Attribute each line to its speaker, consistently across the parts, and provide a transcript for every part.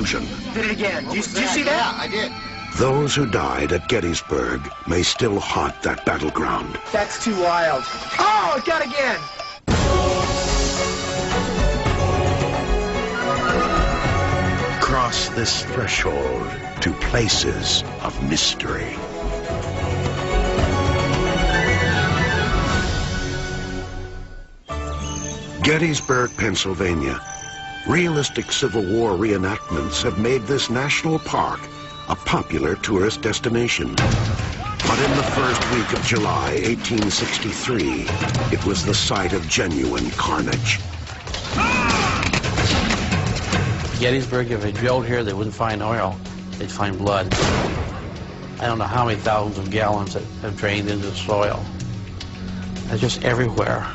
Speaker 1: conclusion.
Speaker 2: Did it again. Did you see that?
Speaker 3: Yeah, I did.
Speaker 1: Those who died at Gettysburg may still haunt that battleground.
Speaker 2: That's too wild. Oh, it got again.
Speaker 1: Cross this threshold to places of mystery. Gettysburg, Pennsylvania. Realistic Civil War reenactments have made this national park a popular tourist destination. But in the first week of July 1863, it was the site of genuine carnage.
Speaker 4: Gettysburg, if they drilled here, they wouldn't find oil. They'd find blood. I don't know how many thousands of gallons that have drained into the soil. It's just everywhere.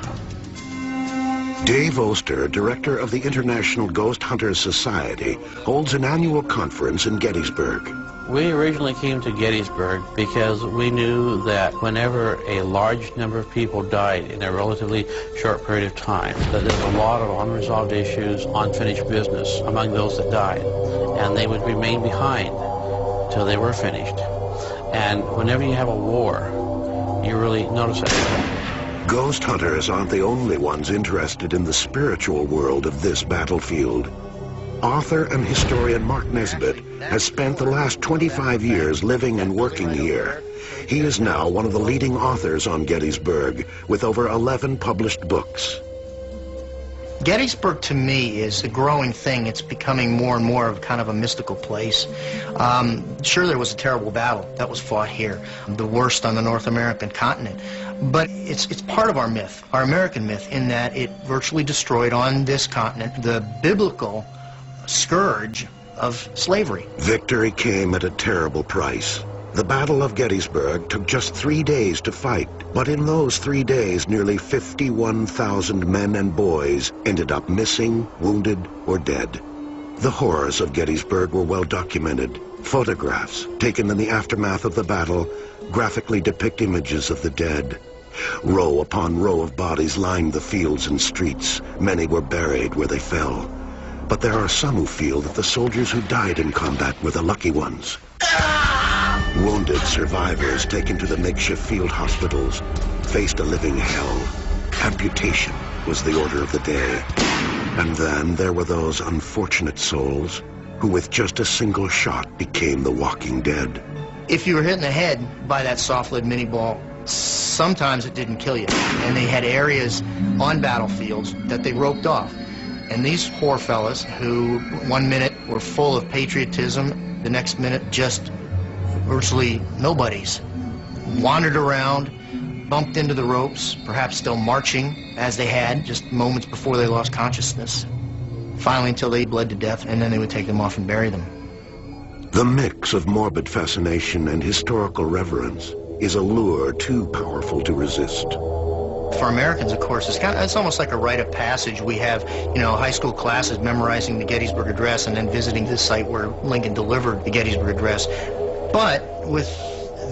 Speaker 1: Dave Oster, director of the International Ghost Hunters Society, holds an annual conference in Gettysburg.
Speaker 4: We originally came to Gettysburg because we knew that whenever a large number of people died in a relatively short period of time, that there's a lot of unresolved issues, unfinished business among those that died, and they would remain behind till they were finished. And whenever you have a war, you really notice it.
Speaker 1: Ghost hunters aren't the only ones interested in the spiritual world of this battlefield. Author and historian Mark Nesbitt has spent the last 25 years living and working here. He is now one of the leading authors on Gettysburg, with over 11 published books.
Speaker 5: Gettysburg, to me, is a growing thing. It's becoming more and more of kind of a mystical place. Sure, there was a terrible battle that was fought here, the worst on the North American continent. But it's part of our myth, our American myth, in that it virtually destroyed on this continent the biblical scourge of slavery.
Speaker 1: Victory came at a terrible price. The Battle of Gettysburg took just 3 days to fight, but in those 3 days, nearly 51,000 men and boys ended up missing, wounded, or dead. The horrors of Gettysburg were well documented. Photographs taken in the aftermath of the battle graphically depict images of the dead. Row upon row of bodies lined the fields and streets. Many were buried where they fell. But there are some who feel that the soldiers who died in combat were the lucky ones. Wounded survivors taken to the makeshift field hospitals faced a living hell. Amputation was the order of the day. And then there were those unfortunate souls who with just a single shot became the walking dead.
Speaker 5: If you were hit in the head by that soft-lead mini-ball, sometimes it didn't kill you. And they had areas on battlefields that they roped off. And these poor fellas who 1 minute were full of patriotism, the next minute just virtually nobodies, wandered around, bumped into the ropes, perhaps still marching as they had just moments before they lost consciousness. Finally, until they bled to death, and then they would take them off and bury them.
Speaker 1: The mix of morbid fascination and historical reverence is a lure too powerful to resist.
Speaker 5: For Americans, of course, it's almost like a rite of passage. We have, high school classes memorizing the Gettysburg Address and then visiting the site where Lincoln delivered the Gettysburg Address. But with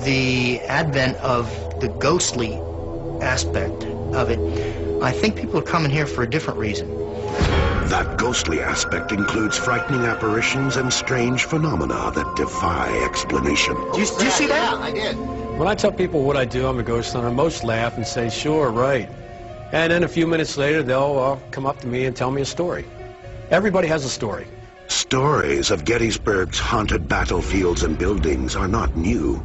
Speaker 5: the advent of the ghostly aspect of it, I think people are coming here for a different reason.
Speaker 1: That ghostly aspect includes frightening apparitions and strange phenomena that defy explanation.
Speaker 2: Did you see that?
Speaker 3: Yeah, I did.
Speaker 6: When I tell people what I do, I'm a ghost hunter, most laugh and say, sure, right. And then a few minutes later, they'll come up to me and tell me a story. Everybody has a story.
Speaker 1: Stories of Gettysburg's haunted battlefields and buildings are not new.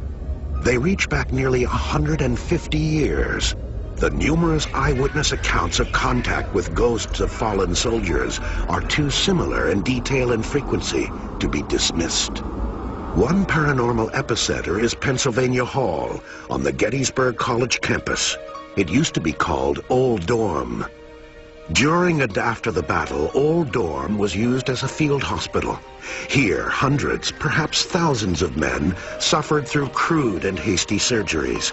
Speaker 1: They reach back nearly 150 years. The numerous eyewitness accounts of contact with ghosts of fallen soldiers are too similar in detail and frequency to be dismissed. One paranormal epicenter is Pennsylvania Hall on the Gettysburg College campus. It used to be called Old Dorm. During and after the battle, Old Dorm was used as a field hospital. Here, hundreds, perhaps thousands of men suffered through crude and hasty surgeries.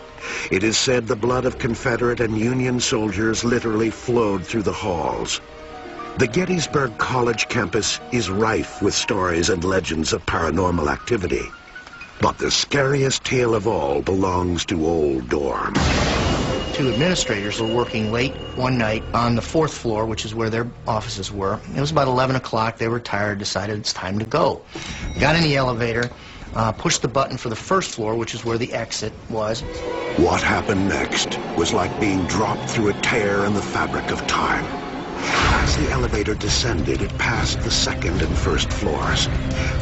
Speaker 1: It is said the blood of Confederate and Union soldiers literally flowed through the halls. The Gettysburg College campus is rife with stories and legends of paranormal activity. But the scariest tale of all belongs to Old Dorm.
Speaker 5: two administrators were working late one night on the 4th floor, which is where their offices were. It was about 11 o'clock. They were tired, decided it's time to go. Got in the elevator, pushed the button for the 1st floor, which is where the exit was.
Speaker 1: What happened next was like being dropped through a tear in the fabric of time. As the elevator descended, it passed the 2nd and 1st floors,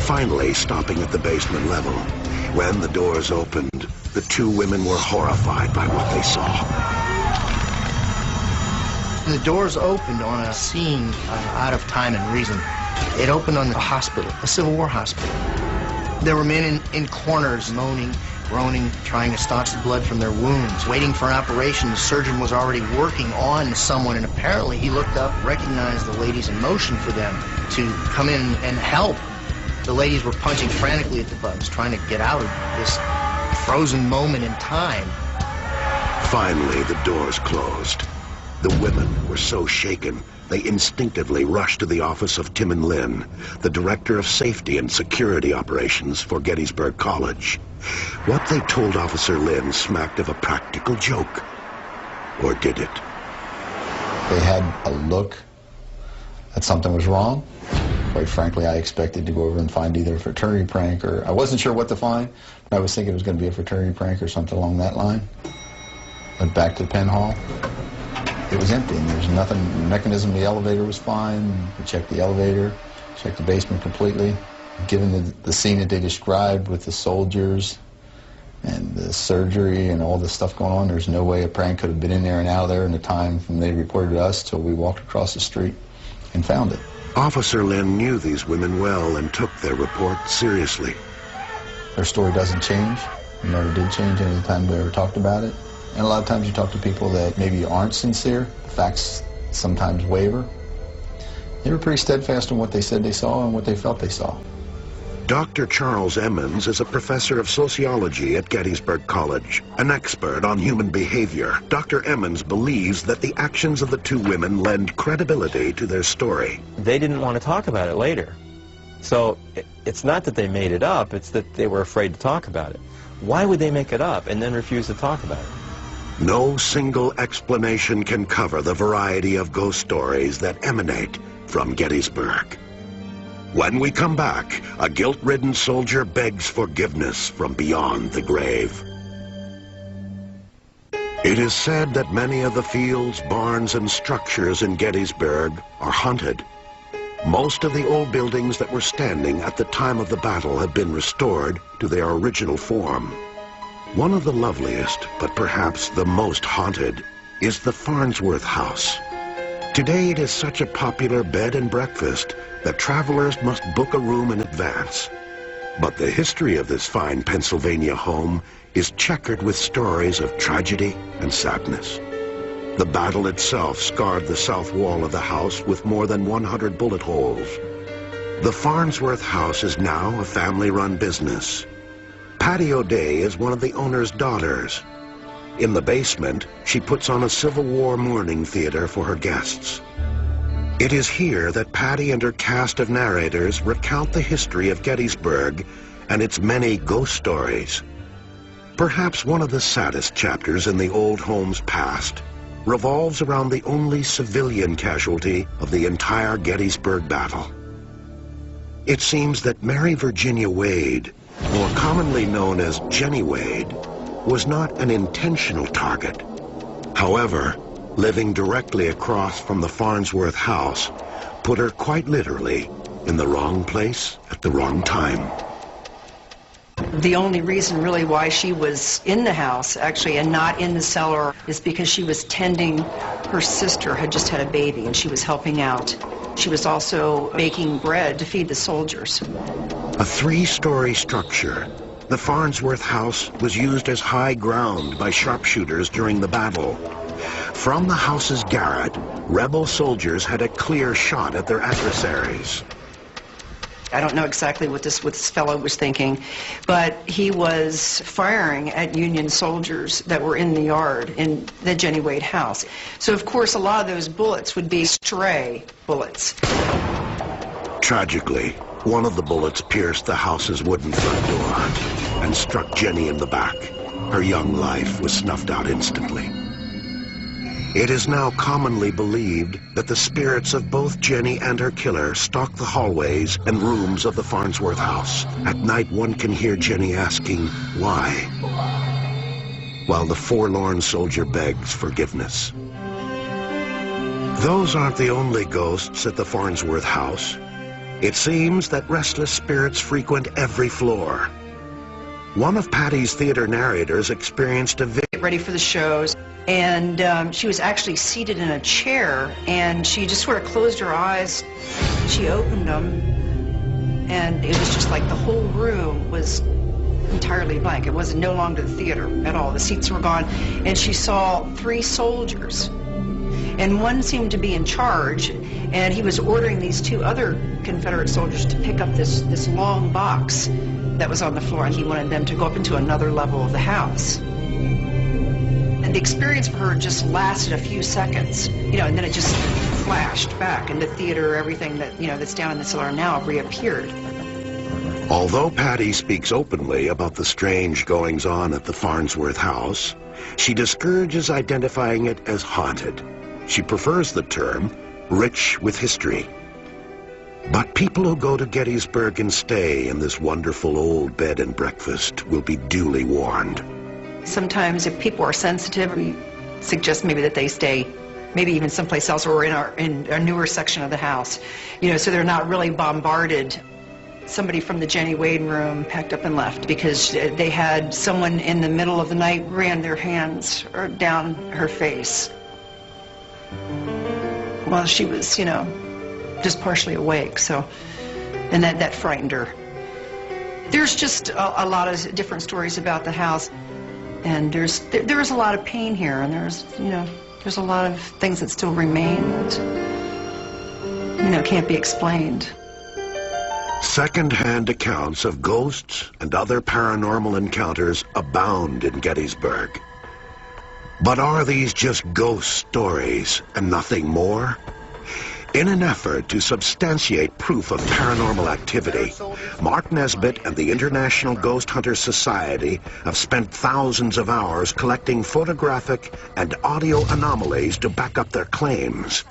Speaker 1: finally stopping at the basement level. When the doors opened, the two women were horrified by what they saw.
Speaker 5: The doors opened on a scene out of time and reason. It opened on a hospital, a Civil War hospital. There were men in corners moaning, groaning, trying to staunch the blood from their wounds, waiting for an operation. The surgeon was already working on someone, and apparently he looked up, recognized the ladies in motion for them to come in and help. The ladies were punching frantically at the buttons, trying to get out of this frozen moment in time.
Speaker 1: Finally, the doors closed. The women were so shaken, they instinctively rushed to the office of Timon Lynn, the Director of Safety and Security Operations for Gettysburg College. What they told Officer Lynn smacked of a practical joke. Or did it?
Speaker 3: They had a look that something was wrong. Quite frankly, I expected to go over and find either a fraternity prank or... I wasn't sure what to find, but I was thinking it was going to be a fraternity prank or something along that line. Went back to the Penn Hall. It was empty, and there's nothing. The mechanism of the elevator was fine. We checked the elevator, checked the basement completely. Given the scene that they described with the soldiers and the surgery and all this stuff going on, there's no way a prank could have been in there and out of there in the time from they reported to us till we walked across the street and found it.
Speaker 1: Officer Lynn knew these women well and took their report seriously.
Speaker 3: Their story doesn't change. It never did change any time we ever talked about it. And a lot of times you talk to people that maybe aren't sincere. The facts sometimes waver. They were pretty steadfast in what they said they saw and what they felt they saw.
Speaker 1: Dr. Charles Emmons is a professor of sociology at Gettysburg College, an expert on human behavior. Dr. Emmons believes that the actions of the two women lend credibility to their story.
Speaker 7: They didn't want to talk about it later. So it's not that they made it up, it's that they were afraid to talk about it. Why would they make it up and then refuse to talk about it?
Speaker 1: No single explanation can cover the variety of ghost stories that emanate from Gettysburg. When we come back, a guilt-ridden soldier begs forgiveness from beyond the grave. It is said that many of the fields, barns, and structures in Gettysburg are haunted. Most of the old buildings that were standing at the time of the battle have been restored to their original form. One of the loveliest, but perhaps the most haunted, is the Farnsworth House. Today it is such a popular bed and breakfast that travelers must book a room in advance. But the history of this fine Pennsylvania home is checkered with stories of tragedy and sadness. The battle itself scarred the south wall of the house with more than 100 bullet holes. The Farnsworth House is now a family-run business. Patty O'Day is one of the owner's daughters. In the basement, she puts on a Civil War mourning theater for her guests. It is here that Patty and her cast of narrators recount the history of Gettysburg and its many ghost stories. Perhaps one of the saddest chapters in the old home's past revolves around the only civilian casualty of the entire Gettysburg battle. It seems that Mary Virginia Wade, more commonly known as Jenny Wade, was not an intentional target. However, living directly across from the Farnsworth house put her quite literally in the wrong place at the wrong time.
Speaker 8: The only reason really why she was in the house, actually, and not in the cellar, is because she was tending her sister, had just had a baby, and she was helping out. She was also baking bread to feed the soldiers.
Speaker 1: A three-story structure, the Farnsworth house was used as high ground by sharpshooters during the battle. From the house's garret, rebel soldiers had a clear shot at their adversaries.
Speaker 8: I don't know exactly what this fellow was thinking, but he was firing at Union soldiers that were in the yard in the Jenny Wade house. So, of course, a lot of those bullets would be stray bullets.
Speaker 1: Tragically, one of the bullets pierced the house's wooden front door and struck Jenny in the back. Her young life was snuffed out instantly. It is now commonly believed that the spirits of both Jenny and her killer stalk the hallways and rooms of the Farnsworth house. At night, one can hear Jenny asking, why? While the forlorn soldier begs forgiveness. Those aren't the only ghosts at the Farnsworth house. It seems that restless spirits frequent every floor. One of Patty's theater narrators experienced a
Speaker 8: Get ready for the shows, and she was actually seated in a chair, and she just sort of closed her eyes. She opened them, and it was just like the whole room was entirely blank. It was no longer the theater at all. The seats were gone, and she saw 3 soldiers, and one seemed to be in charge, and he was ordering these 2 other Confederate soldiers to pick up this long box that was on the floor, and he wanted them to go up into another level of the house. And the experience for her just lasted a few seconds, you know, and then it just flashed back, and the theater, everything that, you know, that's down in the cellar now reappeared.
Speaker 1: Although Patty speaks openly about the strange goings-on at the Farnsworth house, she discourages identifying it as haunted. She prefers the term rich with history. But people who go to Gettysburg and stay in this wonderful old bed and breakfast will be duly warned.
Speaker 8: Sometimes if people are sensitive, we suggest maybe that they stay maybe even someplace else or in a newer section of the house, you know, so they're not really bombarded. Somebody from the Jenny Wade room packed up and left because they had someone in the middle of the night ran their hands down her face while she was, you know, just partially awake, so, and that frightened her. There's just a lot of different stories about the house, and there is a lot of pain here, and there's a lot of things that still remain that, you know, can't be explained.
Speaker 1: Second-hand accounts of ghosts and other paranormal encounters abound in Gettysburg. But are these just ghost stories and nothing more? In an effort to substantiate proof of paranormal activity, Mark Nesbitt and the International Ghost Hunter Society have spent thousands of hours collecting photographic and audio anomalies to back up their claims.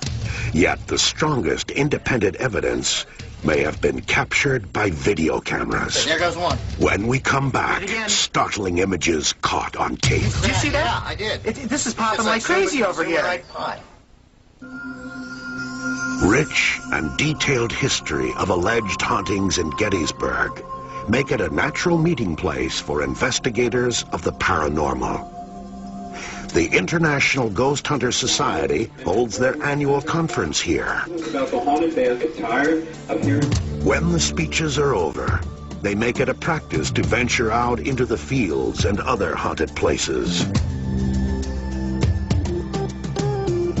Speaker 1: Yet the strongest independent evidence may have been captured by video cameras.
Speaker 5: There goes one.
Speaker 1: When we come back, startling images caught on tape.
Speaker 2: Did you see that?
Speaker 5: Yeah, I did.
Speaker 2: This is popping like crazy over here.
Speaker 1: Rich and detailed history of alleged hauntings in Gettysburg make it a natural meeting place for investigators of the paranormal. The International Ghost Hunter Society holds their annual conference here. When the speeches are over, they make it a practice to venture out into the fields and other haunted places.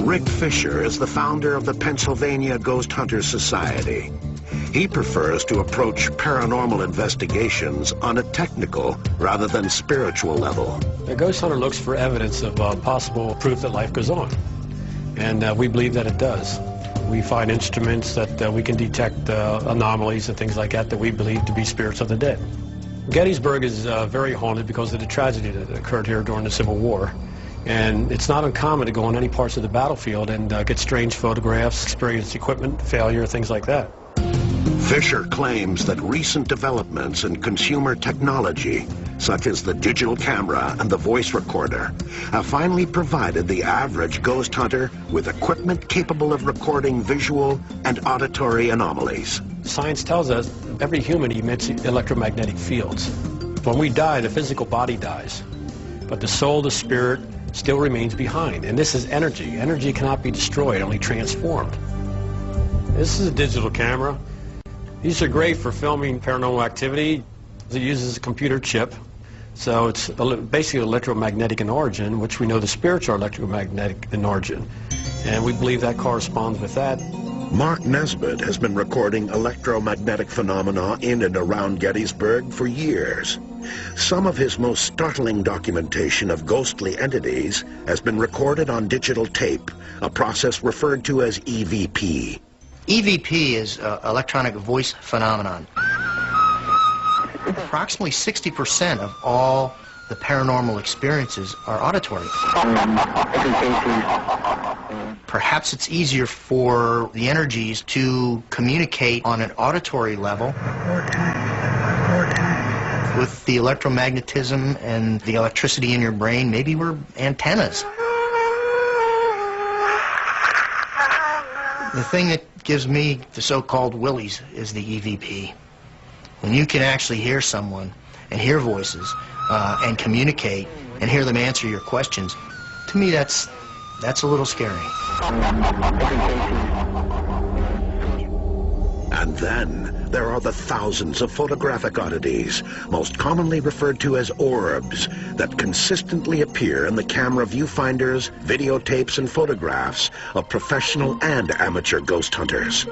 Speaker 1: Rick Fisher is the founder of the Pennsylvania Ghost Hunter Society. He prefers to approach paranormal investigations on a technical rather than spiritual level.
Speaker 6: A ghost hunter looks for evidence of possible proof that life goes on, and we believe that it does. We find instruments that we can detect anomalies and things like that we believe to be spirits of the dead. Gettysburg is very haunted because of the tragedy that occurred here during the Civil War. And it's not uncommon to go on any parts of the battlefield and get strange photographs, experience equipment failure, things like that.
Speaker 1: Fisher claims that recent developments in consumer technology, such as the digital camera and the voice recorder, have finally provided the average ghost hunter with equipment capable of recording visual and auditory anomalies.
Speaker 6: Science tells us every human emits electromagnetic fields. When we die, the physical body dies, but the soul, the spirit, still remains behind. And this is energy. Energy cannot be destroyed, only transformed. This is a digital camera. These are great for filming paranormal activity. It uses a computer chip. So it's basically electromagnetic in origin, which we know the spirits are electromagnetic in origin. And we believe that corresponds with that.
Speaker 1: Mark Nesbitt has been recording electromagnetic phenomena in and around Gettysburg for years. Some of his most startling documentation of ghostly entities has been recorded on digital tape, a process referred to as EVP.
Speaker 5: EVP is electronic voice phenomenon. Approximately 60% of all the paranormal experiences are auditory. Perhaps it's easier for the energies to communicate on an auditory level with the electromagnetism and the electricity in your brain. Maybe we're antennas. The thing that gives me the so-called willies is the EVP. When you can actually hear someone and hear voices and communicate and hear them answer your questions, to me that's a little scary.
Speaker 1: And then there are the thousands of photographic oddities, most commonly referred to as orbs, that consistently appear in the camera viewfinders, videotapes, and photographs of professional and amateur ghost hunters.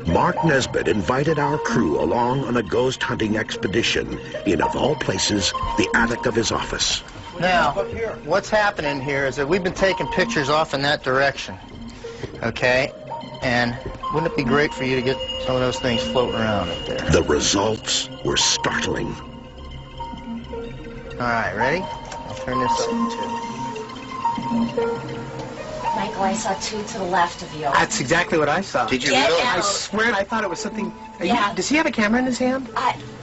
Speaker 1: Mark Nesbitt invited our crew along on a ghost hunting expedition in, of all places, the attic of his office.
Speaker 5: Now, what's happening here is that we've been taking pictures off in that direction, okay? And wouldn't it be great for you to get some of those things floating around up there?
Speaker 1: The results were startling.
Speaker 5: All right, ready? I'll turn this up too.
Speaker 9: Michael, I saw two to the left of you.
Speaker 2: That's exactly what I saw.
Speaker 5: Did you
Speaker 9: Get
Speaker 5: really?
Speaker 9: out.
Speaker 2: I swear I thought it was something...
Speaker 9: Yeah.
Speaker 2: Does he have a camera in his hand?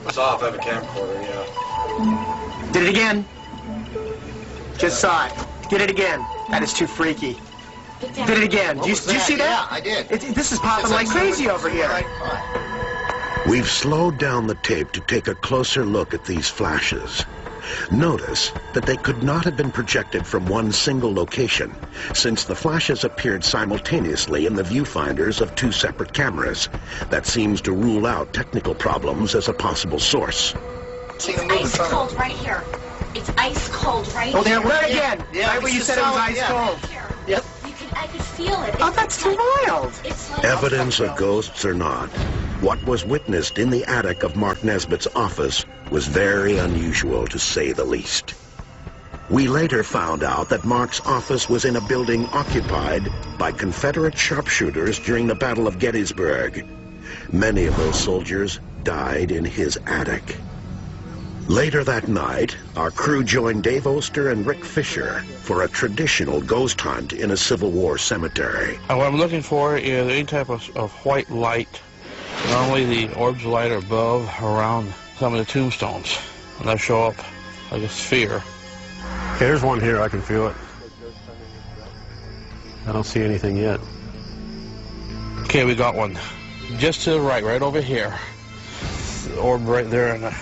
Speaker 7: It's off. I have a camcorder, yeah.
Speaker 2: Did it again. Just saw it. Did it again. That is too freaky. Did it again. Did you see that?
Speaker 5: Yeah, I did.
Speaker 2: This is popping like crazy over here.
Speaker 1: We've slowed down the tape to take a closer look at these flashes. Notice that they could not have been projected from one single location, since the flashes appeared simultaneously in the viewfinders of two separate cameras. That seems to rule out technical problems as a possible source.
Speaker 9: It's ice cold right here. It's ice cold right here.
Speaker 2: Oh, there, where again?
Speaker 5: Yeah,
Speaker 2: right where you said it was ice cold.
Speaker 9: Right here.
Speaker 2: Yep.
Speaker 9: I could feel it.
Speaker 2: Oh, that's too wild.
Speaker 9: It's like
Speaker 1: Evidence of ghosts or not, what was witnessed in the attic of Mark Nesbitt's office was very unusual, to say the least. We later found out that Mark's office was in a building occupied by Confederate sharpshooters during the Battle of Gettysburg. Many of those soldiers died in his attic. Later that night, our crew joined Dave Oster and Rick Fisher for a traditional ghost hunt in a Civil War cemetery.
Speaker 4: What I'm looking for is any type of white light. Normally the orbs of light are above, around some of the tombstones. And they show up like a sphere.
Speaker 6: Okay, there's one here. I can feel it. I don't see anything yet.
Speaker 4: Okay, we got one. Just to the right over here. The orb right there. And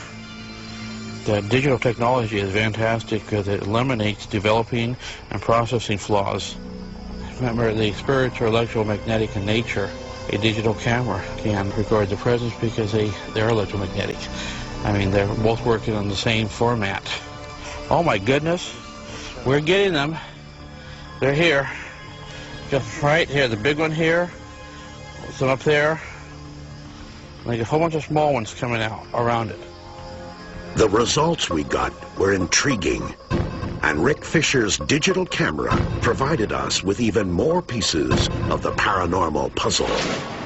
Speaker 4: the digital technology is fantastic because it eliminates developing and processing flaws. Remember, the spirits are electromagnetic in nature. A digital camera can record the presence because they're electromagnetic. I mean, they're both working on the same format. Oh my goodness, we're getting them. They're here. Just right here, the big one here, some up there, like a whole bunch of small ones coming out around it.
Speaker 1: The results we got were intriguing, and Rick Fisher's digital camera provided us with even more pieces of the paranormal puzzle.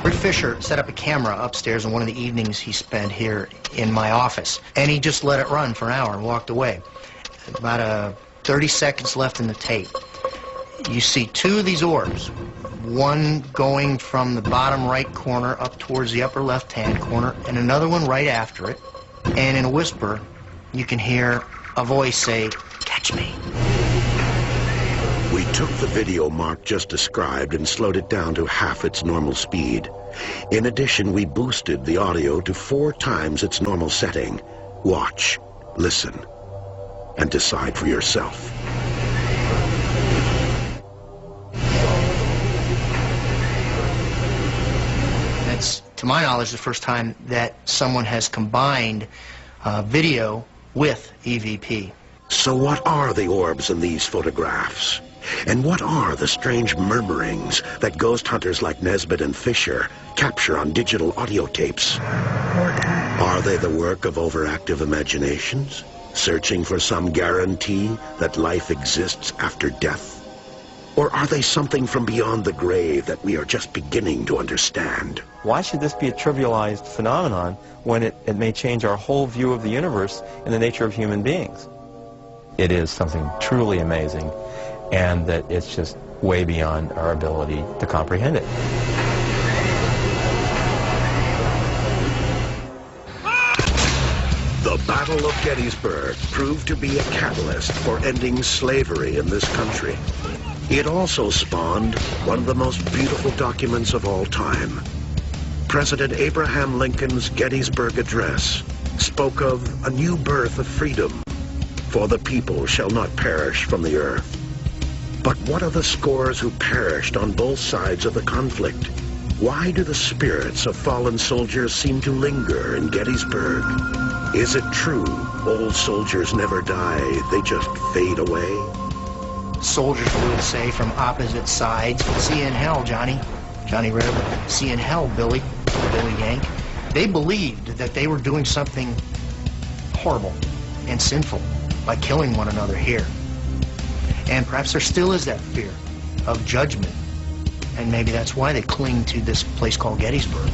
Speaker 5: Rick Fisher set up a camera upstairs in one of the evenings he spent here in my office, and he just let it run for an hour and walked away. About 30 seconds left in the tape. You see two of these orbs, one going from the bottom right corner up towards the upper left-hand corner, and another one right after it. And in a whisper, you can hear a voice say, "Catch me."
Speaker 1: We took the video Mark just described and slowed it down to half its normal speed. In addition, we boosted the audio to 4 times its normal setting. Watch, listen, and decide for yourself.
Speaker 5: That's, to my knowledge, the first time that someone has combined video with EVP.
Speaker 1: So what are the orbs in these photographs? And what are the strange murmurings that ghost hunters like Nesbitt and Fisher capture on digital audio tapes? Are they the work of overactive imaginations, searching for some guarantee that life exists after death? Or are they something from beyond the grave that we are just beginning to understand?
Speaker 7: Why should this be a trivialized phenomenon when it may change our whole view of the universe and the nature of human beings? it is something truly amazing, and that it's just way beyond our ability to comprehend it.
Speaker 1: The Battle of Gettysburg proved to be a catalyst for ending slavery in this country. It also spawned one of the most beautiful documents of all time. President Abraham Lincoln's Gettysburg Address spoke of a new birth of freedom, for the people shall not perish from the earth. But what of the scores who perished on both sides of the conflict? Why do the spirits of fallen soldiers seem to linger in Gettysburg? Is it true old soldiers never die, they just fade away?
Speaker 5: Soldiers would say from opposite sides, see you in hell, Johnny. Johnny River, see you in hell, Billy. Billy Yank. They believed that they were doing something horrible and sinful by killing one another here. And perhaps there still is that fear of judgment. And maybe that's why they cling to this place called Gettysburg.